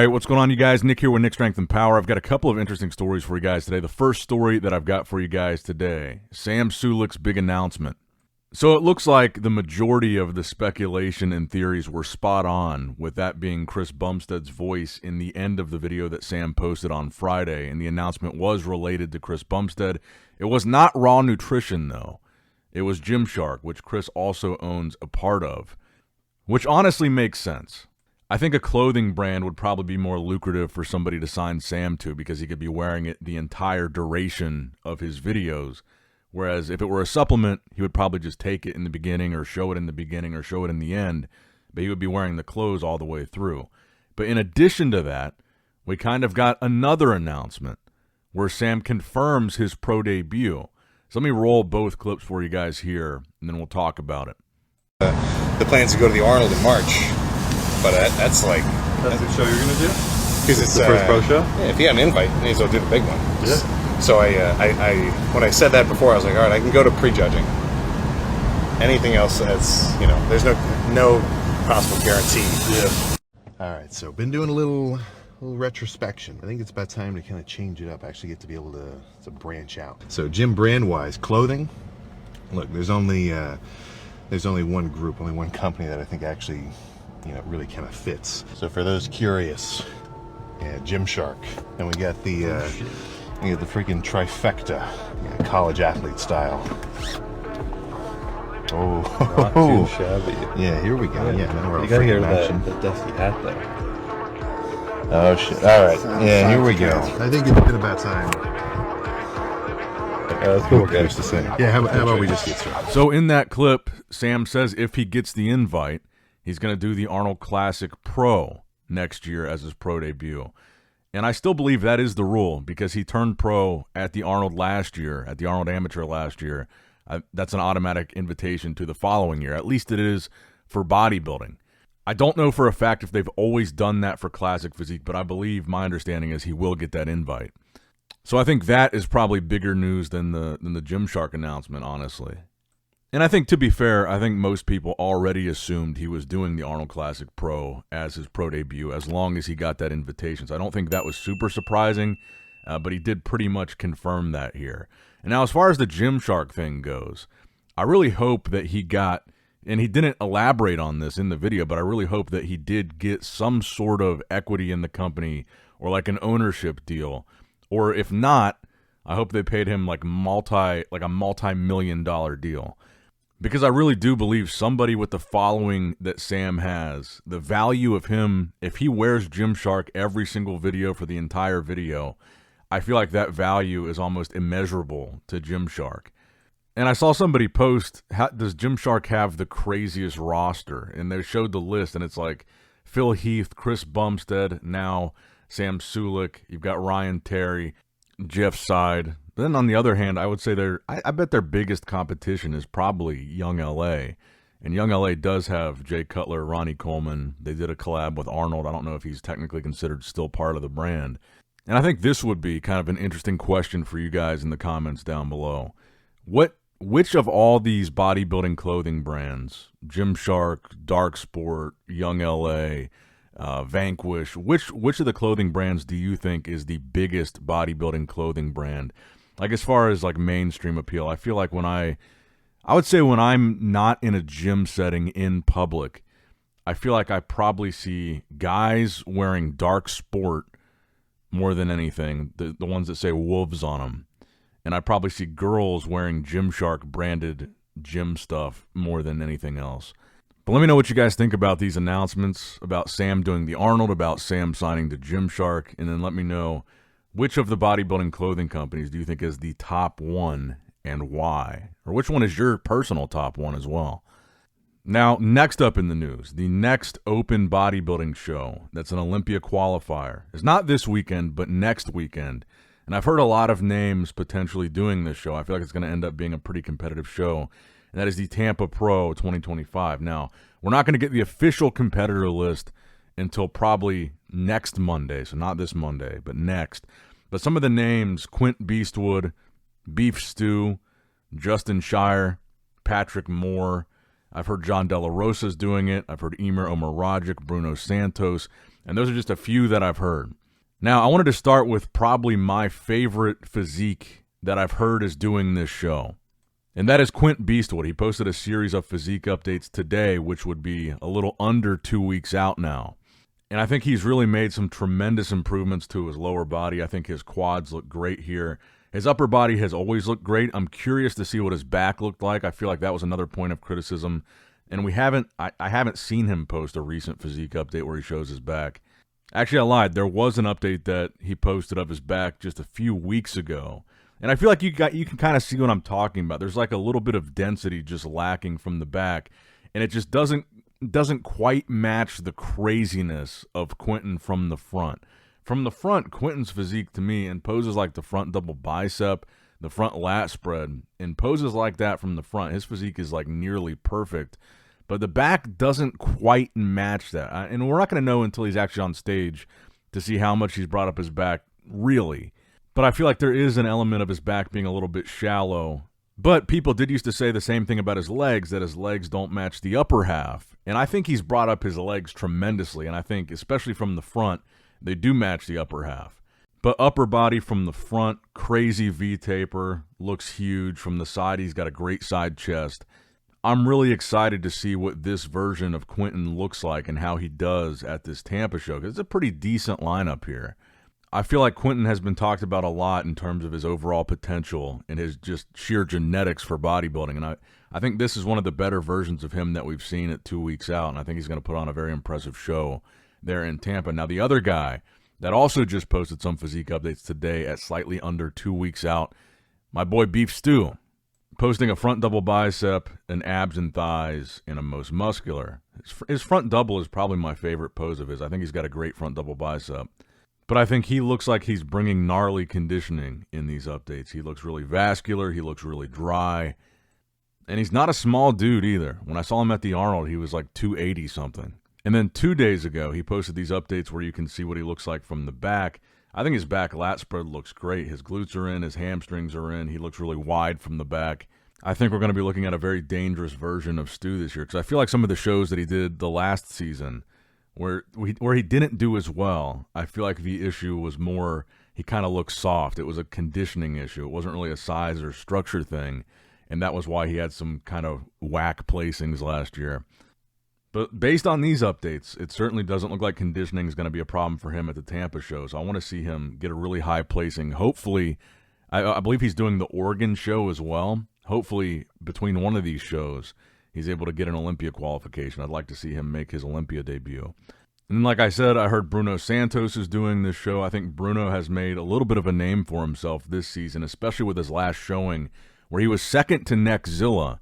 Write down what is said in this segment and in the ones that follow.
right, what's going on, you guys? Nick here with Nick Strength and Power. I've got a couple of interesting stories for you guys today. The first story that I've got for you guys today, Sam Sulek's big announcement. So it looks like the majority of the speculation and theories were spot on, with that being Chris Bumstead's voice in the end of the video that Sam posted on Friday, and the announcement was related to Chris Bumstead. It was not Raw Nutrition, though. It was Gymshark, which Chris also owns a part of, which honestly makes sense. I think a clothing brand would probably be more lucrative for somebody to sign Sam to because he could be wearing it the entire duration of his videos. Whereas if it were a supplement, he would probably just take it in the beginning or show it in the beginning or show it in the end, but he would be wearing the clothes all the way through. But in addition to that, we kind of got another announcement where Sam confirms his pro debut. So let me roll both clips for you guys here, and then we'll talk about it. The plan's to go to the Arnold in March. But that's like... That's the show you're going to do? Because it's the first pro show? Yeah, if you got an invite, you may as well do the big one. Yeah. So when I said that before, I was like, all right, I can go to prejudging. Anything else that's, there's no possible guarantee. Yeah. All right, so been doing a little retrospection. I think it's about time to kind of change it up, actually get to be able to branch out. So gym brand-wise, clothing, look, there's only one group, only one company that I think actually... really kind of fits. So for those curious, yeah, Gymshark. And we got the freaking trifecta, college athlete style. Oh, not too shabby. Yeah, here we go. Yeah, man, you gotta hear the dusty hat though. Oh shit! All right, yeah, here we go. I think it's been about time. That's cool, guys. To say. Yeah, how about we just get started? So in that clip, Sam says if he gets the invite, he's going to do the Arnold Classic Pro next year as his pro debut. And I still believe that is the rule because he turned pro at the Arnold last year, at the Arnold Amateur last year. That's an automatic invitation to the following year. At least it is for bodybuilding. I don't know for a fact if they've always done that for Classic Physique, but I believe my understanding is he will get that invite. So I think that is probably bigger news than the Gymshark announcement, honestly. And I think, to be fair, I think most people already assumed he was doing the Arnold Classic Pro as his pro debut as long as he got that invitation. So I don't think that was super surprising, but he did pretty much confirm that here. And now as far as the Gymshark thing goes, I really hope that he got, and he didn't elaborate on this in the video, but I really hope that he did get some sort of equity in the company or like an ownership deal. Or if not, I hope they paid him like a multi-million-dollar deal. Because I really do believe somebody with the following that Sam has, the value of him, if he wears Gymshark every single video for the entire video, I feel like that value is almost immeasurable to Gymshark. And I saw somebody post, does Gymshark have the craziest roster? And they showed the list, and it's like Phil Heath, Chris Bumstead, now Sam Sulek, you've got Ryan Terry, Jeff Side. Then on the other hand, I would say I bet their biggest competition is probably Young LA. And Young LA does have Jay Cutler, Ronnie Coleman. They did a collab with Arnold. I don't know if he's technically considered still part of the brand. And I think this would be kind of an interesting question for you guys in the comments down below. Which of all these bodybuilding clothing brands, Gymshark, Dark Sport, Young LA, Vanquish, which of the clothing brands do you think is the biggest bodybuilding clothing brand? Like as far as like mainstream appeal, I feel like I would say when I'm not in a gym setting in public, I feel like I probably see guys wearing Dark Sport more than anything, the ones that say Wolves on them. And I probably see girls wearing Gymshark branded gym stuff more than anything else. But let me know what you guys think about these announcements, about Sam doing the Arnold, about Sam signing to Gymshark, and then let me know which of the bodybuilding clothing companies do you think is the top one and why? Or which one is your personal top one as well? Now, next up in the news, the next open bodybuilding show that's an Olympia qualifier is not this weekend, but next weekend. And I've heard a lot of names potentially doing this show. I feel like it's going to end up being a pretty competitive show. And that is the Tampa Pro 2025. Now, we're not going to get the official competitor list until probably next Monday. So not this Monday, but next. But some of the names, Quint Beastwood, Beef Stew, Justin Shier, Patrick Moore. I've heard John De La Rosa's doing it. I've heard Emer Omaragic, Bruno Santos. And those are just a few that I've heard. Now, I wanted to start with probably my favorite physique that I've heard is doing this show. And that is Quint Beastwood. He posted a series of physique updates today, which would be a little under 2 weeks out now. And I think he's really made some tremendous improvements to his lower body. I think his quads look great here. His upper body has always looked great. I'm curious to see what his back looked like. I feel like that was another point of criticism. And I haven't seen him post a recent physique update where he shows his back. Actually, I lied. There was an update that he posted of his back just a few weeks ago. And I feel like you can kind of see what I'm talking about. There's like a little bit of density just lacking from the back. And it just doesn't quite match the craziness of Quinton from the front. From the front, Quinton's physique to me and poses like the front double bicep, the front lat spread, and poses like that from the front. His physique is like nearly perfect. But the back doesn't quite match that. And we're not going to know until he's actually on stage to see how much he's brought up his back, really. But I feel like there is an element of his back being a little bit shallow. But people did used to say the same thing about his legs, that his legs don't match the upper half. And I think he's brought up his legs tremendously. And I think, especially from the front, they do match the upper half. But upper body from the front, crazy V-taper, looks huge. From the side, he's got a great side chest. I'm really excited to see what this version of Quinton looks like and how he does at this Tampa show, because it's a pretty decent lineup here. I feel like Quinton has been talked about a lot in terms of his overall potential and his just sheer genetics for bodybuilding. And I think this is one of the better versions of him that we've seen at 2 weeks out, and I think he's going to put on a very impressive show there in Tampa. Now, the other guy that also just posted some physique updates today at slightly under 2 weeks out, my boy Beef Stew, posting a front double bicep and abs and thighs in a most muscular. His front double is probably my favorite pose of his. I think he's got a great front double bicep. But I think he looks like he's bringing gnarly conditioning in these updates. He looks really vascular. He looks really dry. And he's not a small dude either. When I saw him at the Arnold, he was like 280 something. And then 2 days ago, he posted these updates where you can see what he looks like from the back. I think his back lat spread looks great. His glutes are in, his hamstrings are in. He looks really wide from the back. I think we're going to be looking at a very dangerous version of Stu this year, because I feel like some of the shows that he did the last season where he didn't do as well, I feel like the issue was more he kind of looked soft. It was a conditioning issue. It wasn't really a size or structure thing, and that was why he had some kind of whack placings last year. But based on these updates, it certainly doesn't look like conditioning is going to be a problem for him at the Tampa show. So I want to see him get a really high placing. Hopefully, I believe he's doing the Oregon show as well. Hopefully, between one of these shows, he's able to get an Olympia qualification. I'd like to see him make his Olympia debut. And like I said, I heard Bruno Santos is doing this show. I think Bruno has made a little bit of a name for himself this season, especially with his last showing, where he was second to Neckzilla,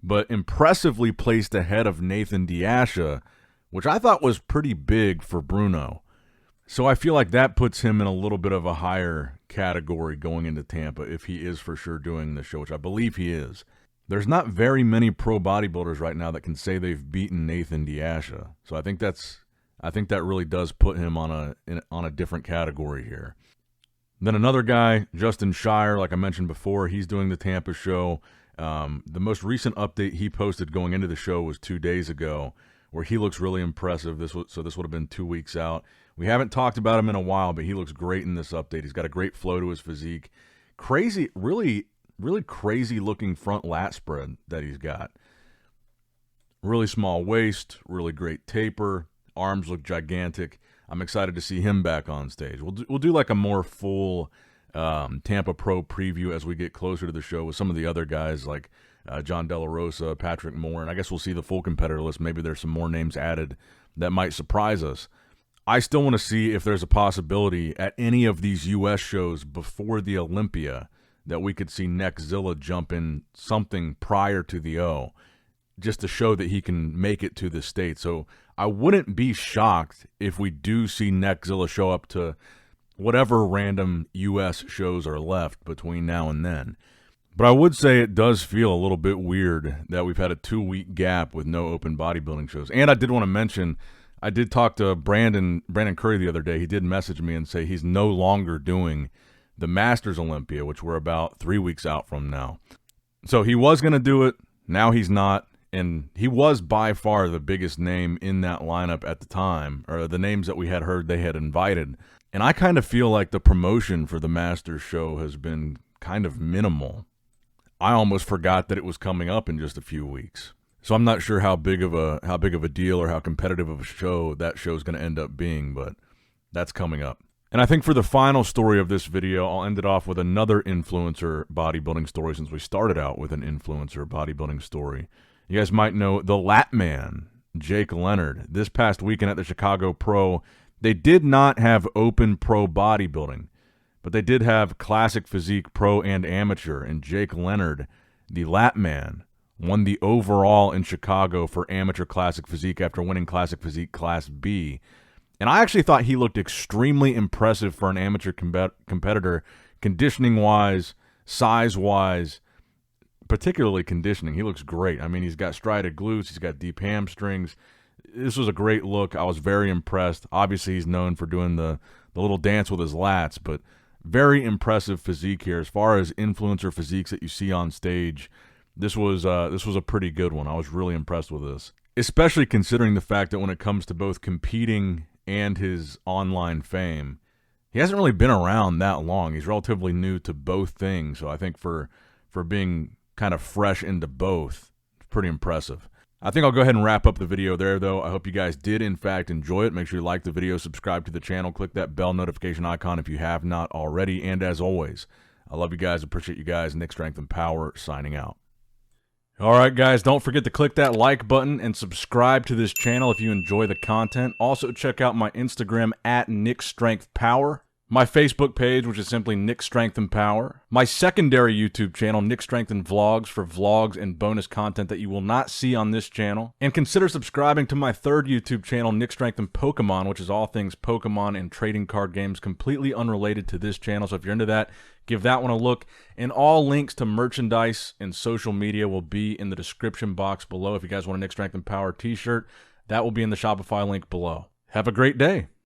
but impressively placed ahead of Nathan Diasha, which I thought was pretty big for Bruno. So I feel like that puts him in a little bit of a higher category going into Tampa if he is for sure doing the show, which I believe he is. There's not very many pro bodybuilders right now that can say they've beaten Nathan Diasha. So I think that really does put him on a different category here. Then another guy, Justin Shier, like I mentioned before, he's doing the Tampa show. The most recent update he posted going into the show was 2 days ago, where he looks really impressive. This would have been 2 weeks out. We haven't talked about him in a while, but he looks great in this update. He's got a great flow to his physique. Crazy, really crazy looking front lat spread that he's got. Really small waist, really great taper. Arms look gigantic. I'm excited to see him back on stage. We'll do like a more full Tampa Pro preview as we get closer to the show with some of the other guys like John De La Rosa, Patrick Moore, and I guess we'll see the full competitor list. Maybe there's some more names added that might surprise us. I still want to see if there's a possibility at any of these U.S. shows before the Olympia that we could see Neckzilla jump in something prior to the O, just to show that he can make it to the States. So I wouldn't be shocked if we do see Neckzilla show up to whatever random U.S. shows are left between now and then. But I would say it does feel a little bit weird that we've had a 2-week gap with no open bodybuilding shows. And I did want to mention, I did talk to Brandon Curry the other day. He did message me and say he's no longer doing the Masters Olympia, which we're about 3 weeks out from now. So he was going to do it. Now he's not. And he was by far the biggest name in that lineup at the time, or the names that we had heard they had invited. And I kind of feel like the promotion for the Masters show has been kind of minimal. I almost forgot that it was coming up in just a few weeks. So I'm not sure how big of a deal or how competitive of a show that show is going to end up being, but that's coming up. And I think for the final story of this video, I'll end it off with another influencer bodybuilding story, since we started out with an influencer bodybuilding story. You guys might know the LATMAN, Jake Leonard. This past weekend at the Chicago Pro, they did not have open pro bodybuilding, but they did have classic physique pro and amateur. And Jake Leonard, the LATMAN, won the overall in Chicago for amateur classic physique after winning classic physique class B. And I actually thought he looked extremely impressive for an amateur competitor, conditioning-wise, size-wise, particularly conditioning. He looks great. I mean, he's got striated glutes. He's got deep hamstrings. This was a great look. I was very impressed. Obviously, he's known for doing the little dance with his lats, but very impressive physique here. As far as influencer physiques that you see on stage, this was a pretty good one. I was really impressed with this, especially considering the fact that when it comes to both competing and his online fame, he hasn't really been around that long. He's relatively new to both things, so I think for being kind of fresh into both, it's pretty impressive. I think I'll go ahead and wrap up the video there, though. I hope you guys did, in fact, enjoy it. Make sure you like the video, subscribe to the channel, click that bell notification icon if you have not already, and as always, I love you guys, appreciate you guys. Nick Strength and Power, signing out. All right, guys, don't forget to click that like button and subscribe to this channel if you enjoy the content. Also, check out my Instagram at Nick Strength Power, my Facebook page, which is simply Nick Strength and Power, my secondary YouTube channel, Nick Strength and Vlogs, for vlogs and bonus content that you will not see on this channel. And consider subscribing to my third YouTube channel, Nick Strength and Pokemon, which is all things Pokemon and trading card games, completely unrelated to this channel. So if you're into that, give that one a look. And all links to merchandise and social media will be in the description box below. If you guys want a Nick Strength and Power t-shirt, that will be in the Shopify link below. Have a great day.